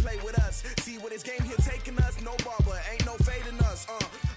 play with us. See where this game here taking us. No barber, ain't no fading us.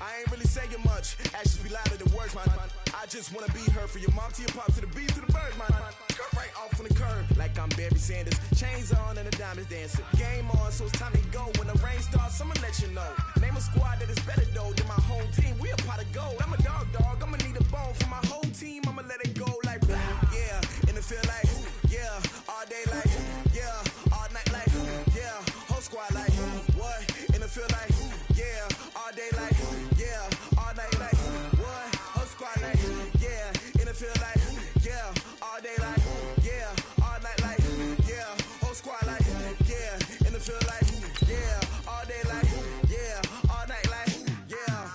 I ain't really saying much. Actions be louder than words, man. I just wanna be heard from your mom to your pop to the bees to the birds, man. Cut right off on the curb like I'm Barry Sanders. Chains on and the diamonds dancing. Game on, so it's time to go. When the rain starts, I'ma let you know. Name a squad that is better though than my home team. We a pot of gold. I'm a dog. I'ma need a bone for my whole team. I'ma let it go like blah. Yeah, and it feel like yeah, all day like yeah, all night like yeah, whole squad like what? And it feel like yeah, all day like yeah, all night like what? Whole squad like yeah, and it feel like yeah, all day like yeah, all night like yeah, whole squad like yeah, and it feel like yeah, all day like yeah, all night like yeah.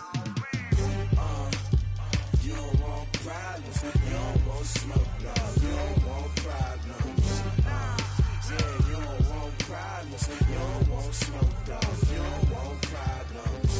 You don't want problems, you don't want smoke, no, you don't want problems. Yeah, you don't want problems, you don't want smoke, dog, you don't want problems.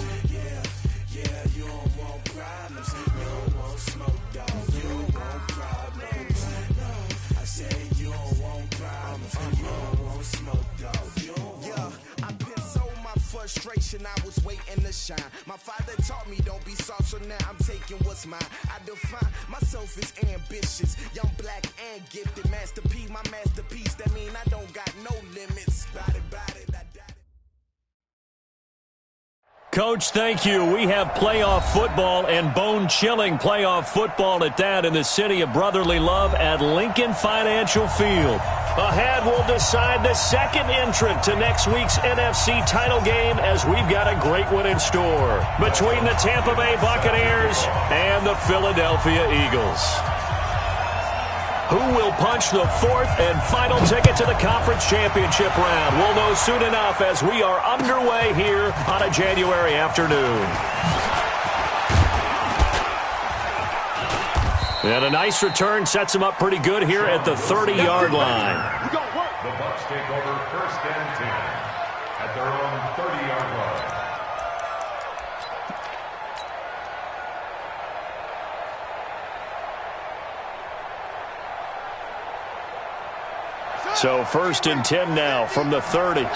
Yeah, you don't want problems, you don't want smoke, dog, you don't want problems. No, I said you don't want problems, you don't want smoke, dog, you don't want. Yeah, I've been so my frustration, I was waiting to shine. My father taught me don't be soft, so now I'm taking what's mine. I define myself as ambitious, young, black, and gifted. Master P, my masterpiece. That mean I don't got no limits. Bout it, I doubt it. Coach, thank you. We have playoff football and bone-chilling playoff football at that in the city of brotherly love at Lincoln Financial Field. Ahead, we'll decide the second entrant to next week's NFC title game as we've got a great one in store between the Tampa Bay Buccaneers and the Philadelphia Eagles. Who will punch the fourth and final ticket to the conference championship round? We'll know soon enough as we are underway here on a January afternoon. And a nice return sets him up pretty good here at the 30-yard line. The Bucs take over 1st and 10 at their own 30-yard line. So 1st and 10 now from the 30.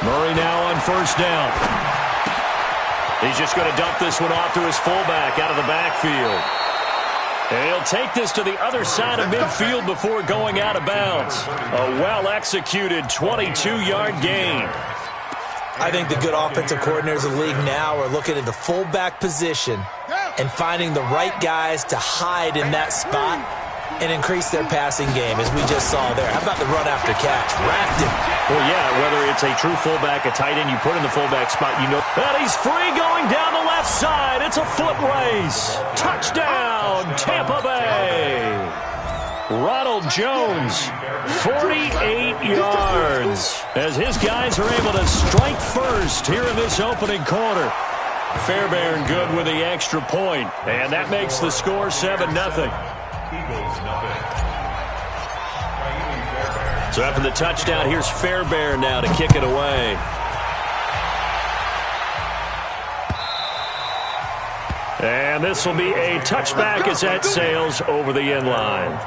Murray now on 1st down. He's just going to dump this one off to his fullback out of the backfield. And he'll take this to the other side of midfield before going out of bounds. A well-executed 22-yard gain. I think the good offensive coordinators of the league now are looking at the fullback position and finding the right guys to hide in that spot and increase their passing game, as we just saw there. How about the run after catch? Wrapped him. Well, yeah, whether it's a true fullback, a tight end, you put in the fullback spot, you know. And he's free going down the left side. It's a foot race. Touchdown, Tampa Bay. Ronald Jones, 48 yards, as his guys are able to strike first here in this opening quarter. Fairbairn good with the extra point, and that makes the score 7-0. So after the touchdown, here's Fairbairn now to kick it away. And this will be a touchback as that sails over the end line.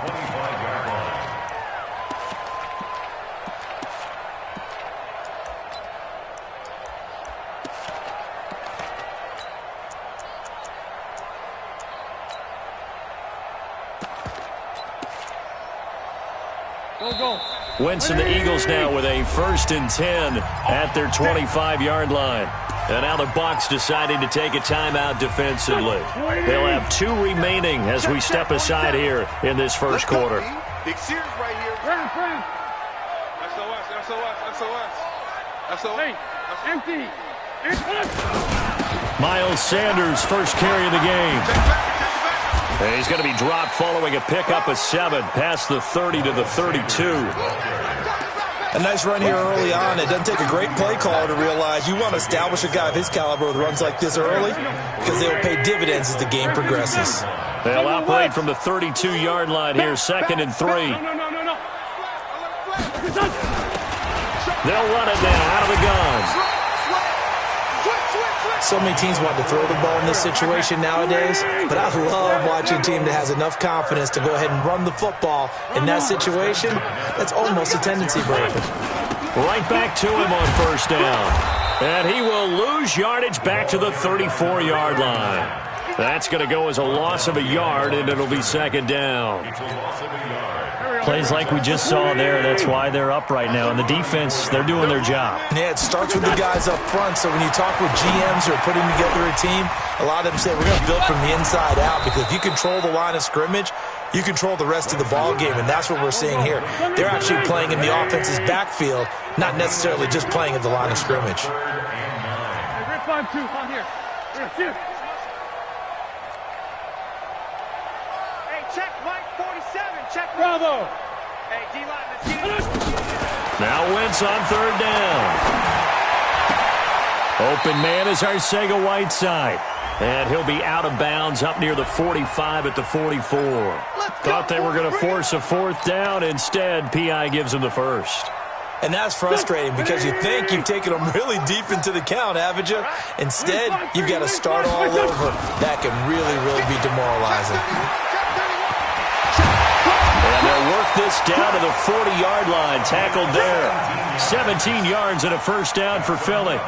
Wentz and the Eagles now with a 1st and 10 at their 25-yard line. And now the Bucs deciding to take a timeout defensively. They'll have 2 remaining as we step aside here in this first quarter. Big Sears right here. SOS. Hey, that's empty. Miles Sanders, first carry of the game. And he's going to be dropped following a pickup of 7 past the 30 to the 32. A nice run here early on. It doesn't take a great play caller to realize you want to establish a guy of his caliber with runs like this early because they will pay dividends as the game progresses. They'll operate from the 32-yard line here, 2nd and 3. No. They'll run it now out of the gun. So many teams want to throw the ball in this situation nowadays, but I love watching a team that has enough confidence to go ahead and run the football in that situation. That's almost a tendency breaker. Right back to him on 1st down. And he will lose yardage back to the 34-yard line. That's going to go as a loss of a yard, and it'll be 2nd down. Plays like we just saw there. That's why they're up right now. And the defense, they're doing their job. Yeah, it starts with the guys up front. So when you talk with GMs who are putting together a team, a lot of them say we're going to build from the inside out, because if you control the line of scrimmage, you control the rest of the ball game, and that's what we're seeing here. They're actually playing in the offense's backfield, not necessarily just playing at the line of scrimmage. Hey, 5-2, on here. Here. Hey, check Mike 47. Check Bravo. Hey, D-line, let's get it. Now Wentz on 3rd down. Open man is Arcega-Whiteside. And he'll be out of bounds up near the 45 at the 44. Thought they were going to force a 4th down. Instead, P.I. gives them the 1st. And that's frustrating, because you think you've taken them really deep into the count, haven't you? Instead, you've got to start all over. That can really, really be demoralizing. And they'll work this down to the 40-yard line. Tackled there. 17 yards and a 1st down for Philly.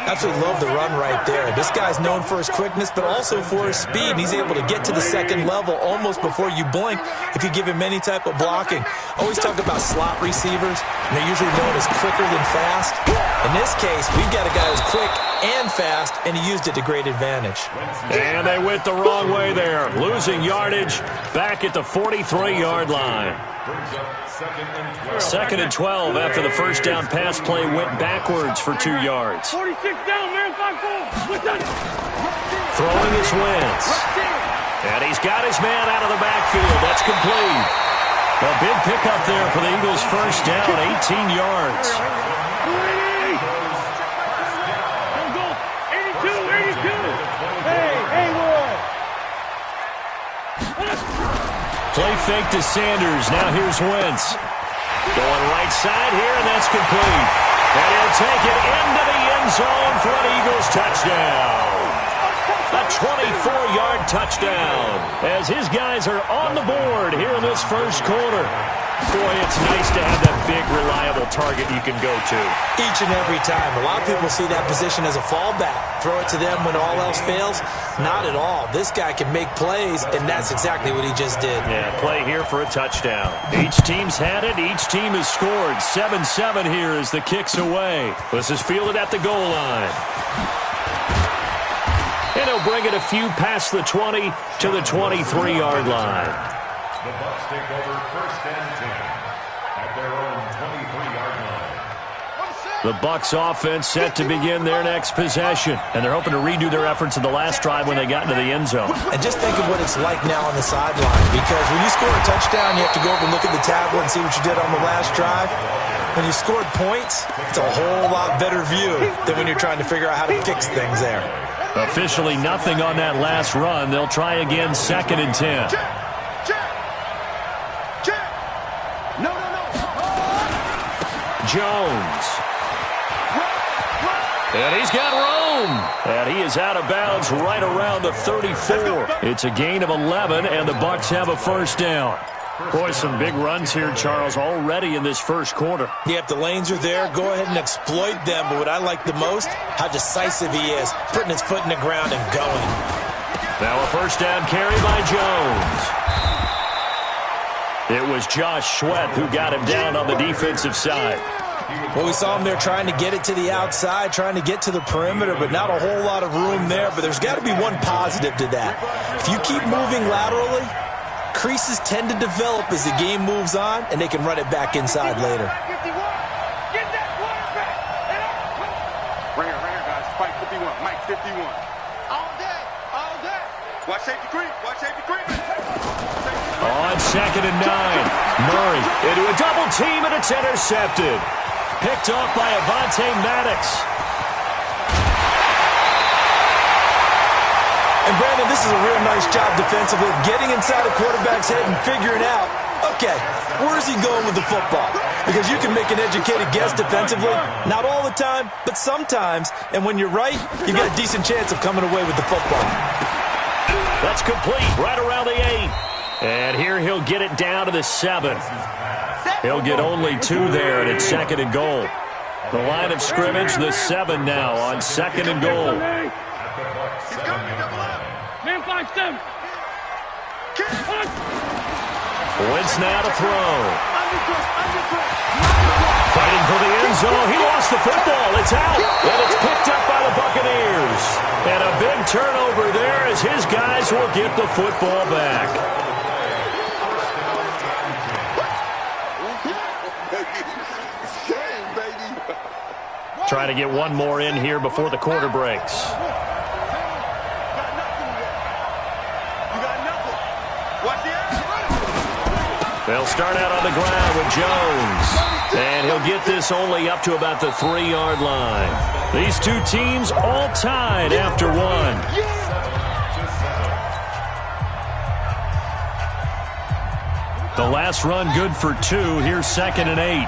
Absolutely love the run right there. This guy's known for his quickness, but also for his speed. And he's able to get to the 2nd level almost before you blink if you give him any type of blocking. Always talk about slot receivers, and they're usually known as quicker than fast. In this case, we've got a guy who's quick and fast, and he used it to great advantage. And they went the wrong way there, losing yardage back at the 43-yard line. 2nd and 12 after the 1st down pass play went backwards for 2 yards. 46 down, man, 5-4. Throwing his Wentz. And he's got his man out of the backfield. That's complete. A big pickup there for the Eagles' 1st down, 18 yards. 82. Hey, boy. Play fake to Sanders. Now here's Wentz. Going right side here, and that's complete. And he'll take it into the end zone for an Eagles touchdown. A 24-yard touchdown as his guys are on the board here in this 1st quarter. Boy, it's nice to have that big, reliable target you can go to. Each and every time. A lot of people see that position as a fallback. Throw it to them when all else fails. Not at all. This guy can make plays, and that's exactly what he just did. Yeah, play here for a touchdown. Each team's had it. Each team has scored. 7-7 here as the kick's away. This is fielded at the goal line. And he'll bring it a few past the 20 to the 23-yard line. The Bucs take over 1st and 10 at their own 23-yard line. The Bucs offense set to begin their next possession, and they're hoping to redo their efforts in the last drive when they got into the end zone. And just think of what it's like now on the sideline, because when you score a touchdown, you have to go over and look at the tablet and see what you did on the last drive. When you scored points, it's a whole lot better view than when you're trying to figure out how to fix things there. Officially nothing on that last run. They'll try again, 2nd and 10. Jones. And he's got room. And he is out of bounds right around the 34. It's a gain of 11, and the Bucs have a 1st down. Boy, some big runs here, Charles, already in this 1st quarter. Yep, the lanes are there. Go ahead and exploit them. But what I like the most, how decisive he is, putting his foot in the ground and going. Now a 1st down carry by Jones. It was Josh Sweat who got him down on the defensive side. Well, we saw him there trying to get it to the outside, trying to get to the perimeter, but not a whole lot of room there. But there's got to be one positive to that. If you keep moving laterally, creases tend to develop as the game moves on, and they can run it back inside later. Right here, guys. Spike 51. Mike 51. All day. Watch safety creep. On 2nd and 9. Murray into a double team, and it's intercepted. Picked off by Avonte Maddox. And Brandon, this is a real nice job defensively, getting inside a quarterback's head and figuring out, okay, where's he going with the football? Because you can make an educated guess defensively, not all the time, but sometimes. And when you're right, you got a decent chance of coming away with the football. That's complete right around the 8. And here he'll get it down to the 7. He'll get only 2 there, and it's 2nd and goal. The line of scrimmage, the 7 now on 2nd and goal. Man, 5-7. Wentz now to throw. Fighting for the end zone. He lost the football. It's out. And it's picked up by the Buccaneers. And a big turnover there as his guys will get the football back. Trying to get one more in here before the quarter breaks. They'll start out on the ground with Jones. And he'll get this only up to about the 3-yard line. These two teams all tied after 1. The last run good for 2. Here's 2nd and 8.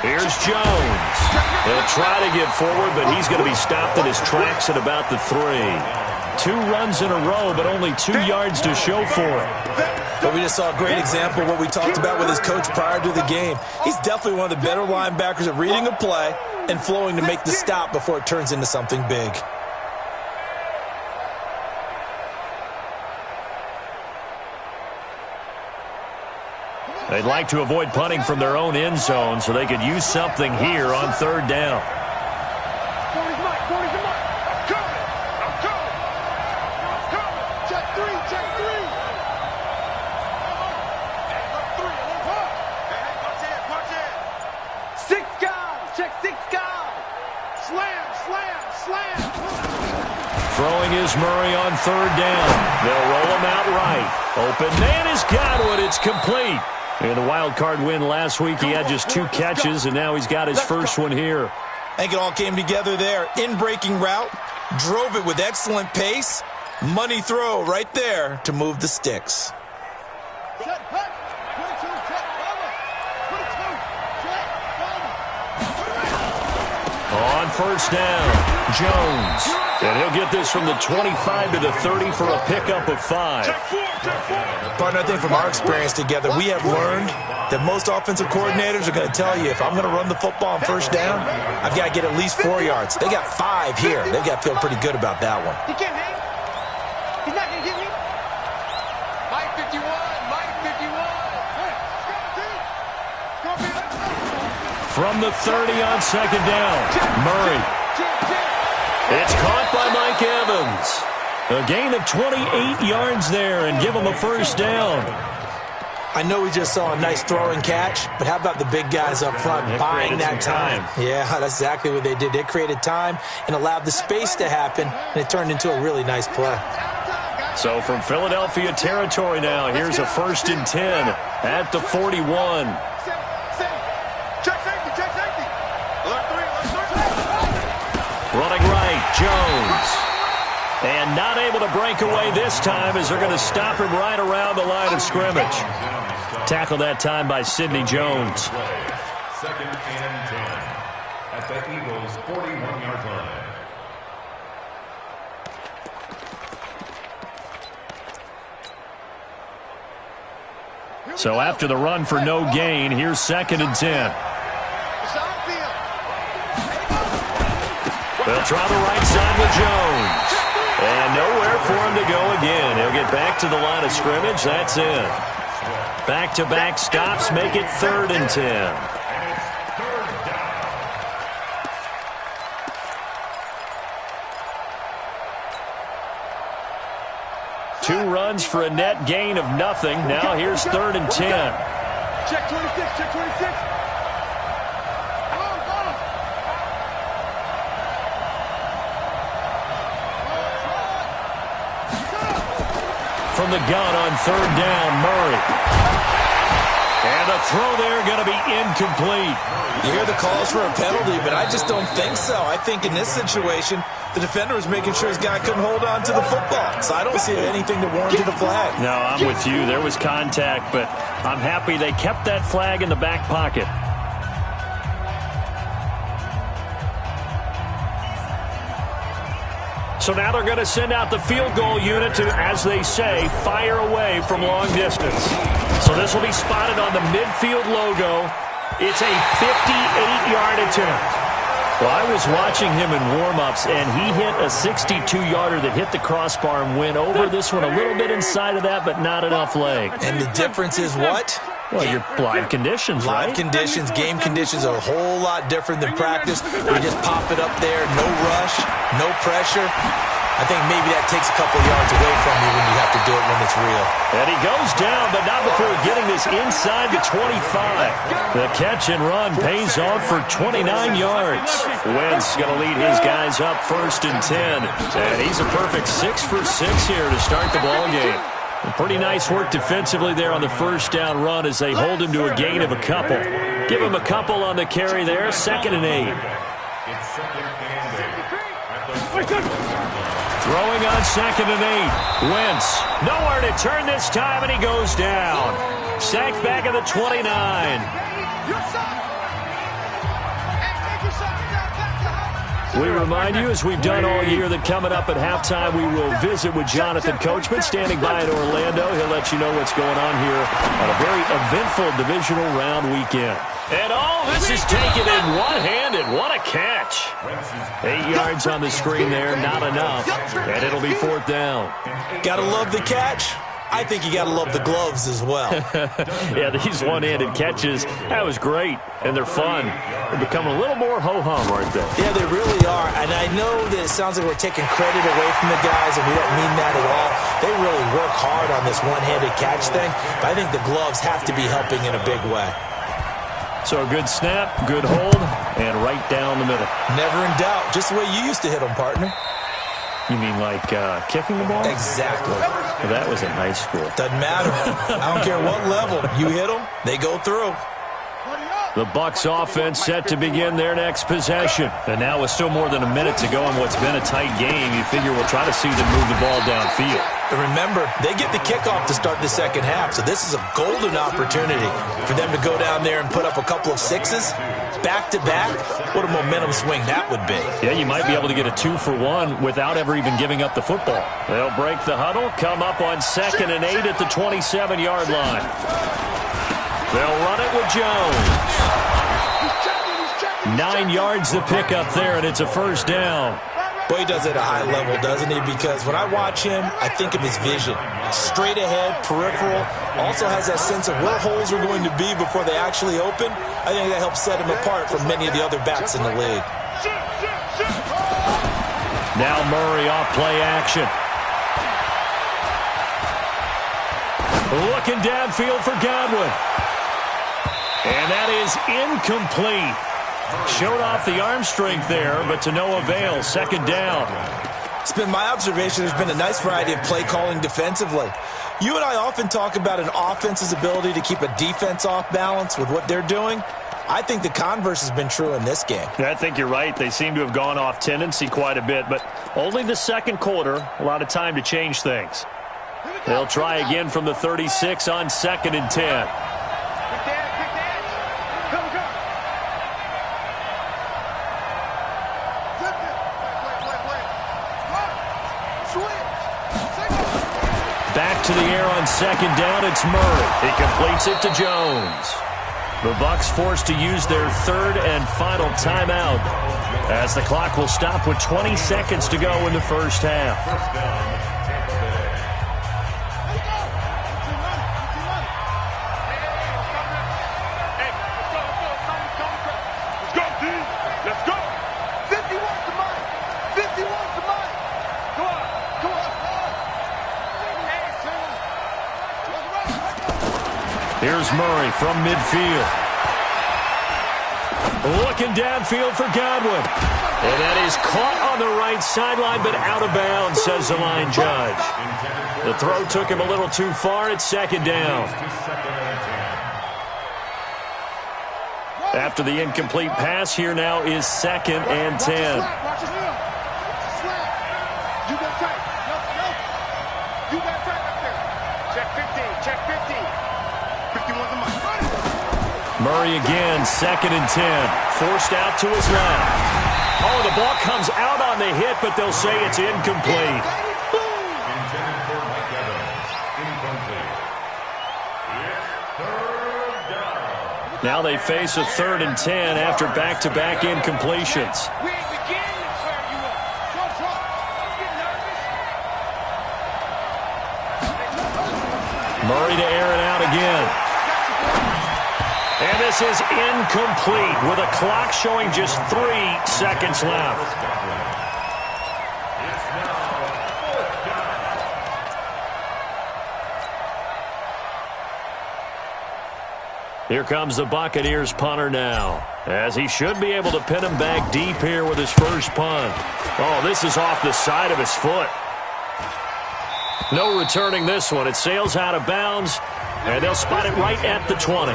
Here's Jones. He'll try to get forward, but he's going to be stopped in his tracks at about the 3. 2 runs in a row, but only 2 yards to show for it. But we just saw a great example of what we talked about with his coach prior to the game. He's definitely one of the better linebackers at reading a play and flowing to make the stop before it turns into something big. They'd like to avoid punting from their own end zone so they could use something here on 3rd down. Throwing is Murray on 3rd down. They'll roll him out right. Open man is Godwin. It's complete. In the wild card win last week, he had just 2 catches, and now he's got his first one here. I think it all came together there. In-breaking route, drove it with excellent pace. Money throw right there to move the sticks. On 1st down, Jones. And he'll get this from the 25 to the 30 for a pickup of 5. Partner, I think from our experience together, we have learned that most offensive coordinators are going to tell you, if I'm going to run the football on 1st down, I've got to get at least 4 yards. They got 5 here. They've got to feel pretty good about that one. He can't hang. He's not going to get me. Mike 51. Mike 51. From the 30 on 2nd down, Murray. It's caught by Mike Evans. A gain of 28 yards there and give him a 1st down. I know we just saw a nice throwing catch, but how about the big guys up front buying that time? Yeah, that's exactly what they did. They created time and allowed the space to happen, and it turned into a really nice play. So from Philadelphia territory now, here's a 1st and 10 at the 41. Running right, Jones. And not able to break away this time as they're going to stop him right around the line of scrimmage. Tackled that time by Sidney Jones. 2nd and 10 at the Eagles' 41-yard line. So after the run for no gain, here's 2nd and 10. They'll try the right side with Jones. And nowhere for him to go again. He'll get back to the line of scrimmage. That's it. Back-to-back stops make it 3rd and 10. Two runs for a net gain of nothing. Now here's 3rd and 10. Check 26, check 26. From the gun on 3rd down, Murray. And the throw there going to be incomplete. You hear the calls for a penalty, but I just don't think so. I think in this situation, the defender was making sure his guy couldn't hold on to the football. So I don't see anything to warrant a flag. No, I'm with you. There was contact, but I'm happy they kept that flag in the back pocket. So now they're going to send out the field goal unit to, as they say, fire away from long distance. So this will be spotted on the midfield logo. It's a 58-yard attempt. Well, I was watching him in warm-ups, and he hit a 62-yarder that hit the crossbar and went over this one a little bit inside of that, but not enough leg. And the difference is what? Well, your live conditions, right? Live conditions, game conditions are a whole lot different than practice. We just pop it up there, no rush, no pressure. I think maybe that takes a couple yards away from you when you have to do it when it's real. And he goes down, but not before getting this inside the 25. The catch and run pays off for 29 yards. Wentz going to lead his guys up 1st and 10. And he's a perfect 6 for 6 here to start the ball game. Pretty nice work defensively there on the first down run as they hold him to a gain of a couple. Give him a couple on the carry there, 2nd and 8. Throwing on 2nd and 8. Wentz, nowhere to turn this time, and he goes down. Sacked back at the 29. We remind you, as we've done all year, that coming up at halftime, we will visit with Jonathan Coachman, standing by in Orlando. He'll let you know what's going on here on a very eventful divisional round weekend. And all this is taken in one-handed. What a catch. 8 yards on the screen there, not enough. And it'll be 4th down. Gotta love the catch. I think you got to love the gloves as well. Yeah, these one-handed catches, that was great, and they're fun. They're becoming a little more ho-hum, aren't they? Yeah, they really are, and I know that it sounds like we're taking credit away from the guys, and we don't mean that at all. They really work hard on this one-handed catch thing, but I think the gloves have to be helping in a big way. So a good snap, good hold, and right down the middle. Never in doubt, just the way you used to hit them, partner. You mean like kicking the ball? Exactly. Well, that was in high school. Doesn't matter. I don't care what level. You hit them, they go through. The Bucs offense set to begin their next possession. And now with still more than a minute to go in what's been a tight game, you figure we'll try to see them move the ball downfield. And remember, they get the kickoff to start the second half, so this is a golden opportunity for them to go down there and put up a couple of sixes. Back-to-back, what a momentum swing that would be. Yeah, you might be able to get a 2-for-1 without ever even giving up the football. They'll break the huddle, come up on 2nd and 8 at the 27-yard line. They'll run it with Jones. 9 yards to pick up there, and it's a 1st down. Boy, he does it at a high level, doesn't he? Because when I watch him, I think of his vision. Straight ahead, peripheral, also has that sense of where holes are going to be before they actually open. I think that helps set him apart from many of the other backs in the league. Now Murray off play action. Looking downfield for Godwin. And that is incomplete. Showed off the arm strength there, but to no avail. 2nd down. It's been my observation there's been a nice variety of play calling defensively. You and I often talk about an offense's ability to keep a defense off balance with what they're doing. I think the converse has been true in this game. I think you're right. They seem to have gone off tendency quite a bit, but only the 2nd quarter. A lot of time to change things. They'll try again from the 36 on 2nd and 10. Back to the air on 2nd down. It's Murray. He completes it to Jones. The Bucs forced to use their 3rd and final timeout as the clock will stop with 20 seconds to go in the 1st half. Here's Murray from midfield. Looking downfield for Godwin. And that is caught on the right sideline, but out of bounds, says the line judge. The throw took him a little too far. It's 2nd down. After the incomplete pass, here now is 2nd and 10. Murray again, 2nd and 10. Forced out to his left. Oh, the ball comes out on the hit, but they'll say it's incomplete. Intended for Mike Evans. Incomplete. It's 3rd down. Now they face a 3rd and 10 after back-to-back incompletions. Murray to air it out again. And this is incomplete with a clock showing just 3 seconds left. It's now 4th down. Here comes the Buccaneers punter now, as he should be able to pin him back deep here with his first punt. Oh, this is off the side of his foot. No returning this one. It sails out of bounds, and they'll spot it right at the 20.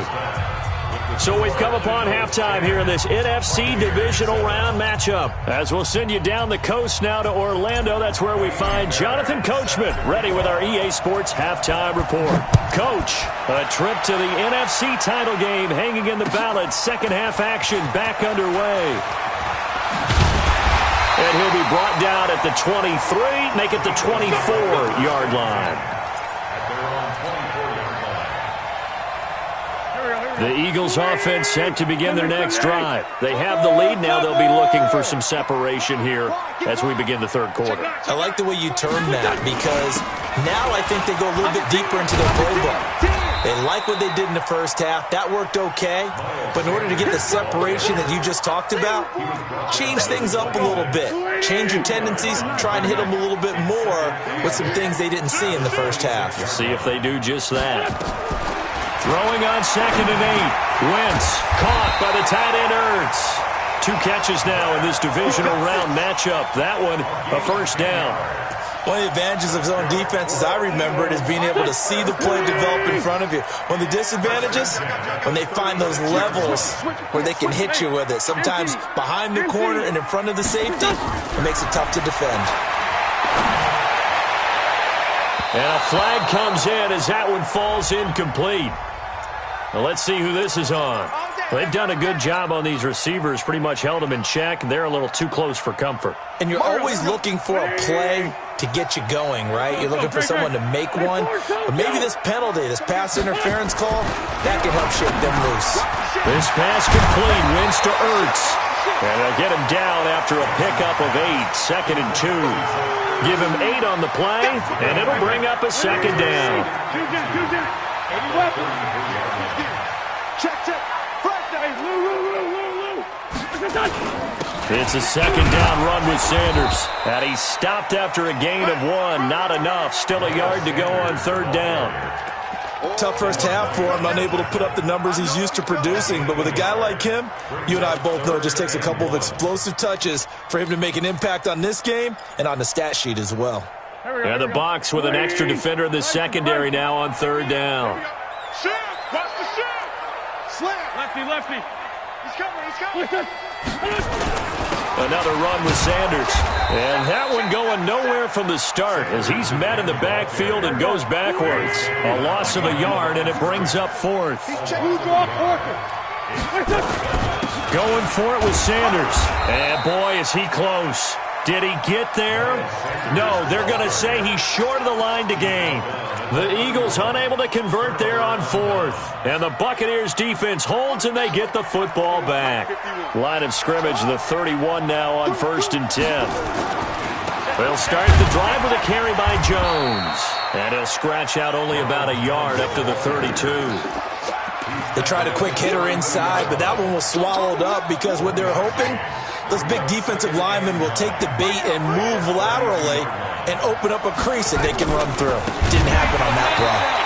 So we've come upon halftime here in this NFC divisional round matchup. As we'll send you down the coast now to Orlando, that's where we find Jonathan Coachman, ready with our EA Sports halftime report. Coach, a trip to the NFC title game hanging in the balance. Second half action back underway. And he'll be brought down at the 23, make it the 24-yard line. The Eagles offense set to begin their next drive. They have the lead now. They'll be looking for some separation here as we begin the third quarter. I like the way you term that, because now I think they go a little bit deeper into their playbook. They like what they did in the first half. That worked okay. But in order to get the separation that you just talked about, change things up a little bit. Change your tendencies. Try and hit them a little bit more with some things they didn't see in the first half. We'll see if they do just that. Throwing on 2nd and 8. Wentz caught by the tight end Ertz. 2 catches now in this divisional round matchup. That one, a first down. One of the advantages of zone defense, as I remember it, is being able to see the play develop in front of you. One of the disadvantages, when they find those levels where they can hit you with it. Sometimes behind the corner and in front of the safety, it makes it tough to defend. And a flag comes in as that one falls incomplete. Well, let's see who this is on. They've done a good job on these receivers, pretty much held them in check. They're a little too close for comfort. And you're always looking for a play to get you going, right? You're looking for someone to make one. But maybe this penalty, this pass interference call, that can help shake them loose. This pass complete, wins to Ertz. And they'll get him down after a pickup of 8, 2nd and 2. Give him 8 on the play, and it'll bring up a second down. It's a second down run with Sanders. And he stopped after a gain of 1. Not enough. Still a yard to go on 3rd down. Tough first half for him, unable to put up the numbers he's used to producing. But with a guy like him, you and I both know it just takes a couple of explosive touches for him to make an impact on this game and on the stat sheet as well. And the box with an extra defender in the secondary now on 3rd down. Watch the shot! Slam! Lefty. He's coming. Another run with Sanders. And that one going nowhere from the start as he's met in the backfield and goes backwards. A loss of a yard, and it brings up 4th. Going for it with Sanders. And boy, is he close. Did he get there? No, they're going to say he's short of the line to gain. The Eagles unable to convert there on 4th. And the Buccaneers defense holds and they get the football back. Line of scrimmage, the 31 now on 1st and 10. They'll start the drive with a carry by Jones. And he'll scratch out only about a yard up to the 32. They tried a quick hitter inside, but that one was swallowed up because what they're hoping, those big defensive linemen will take the bait and move laterally and open up a crease that they can run through. Didn't happen on that play.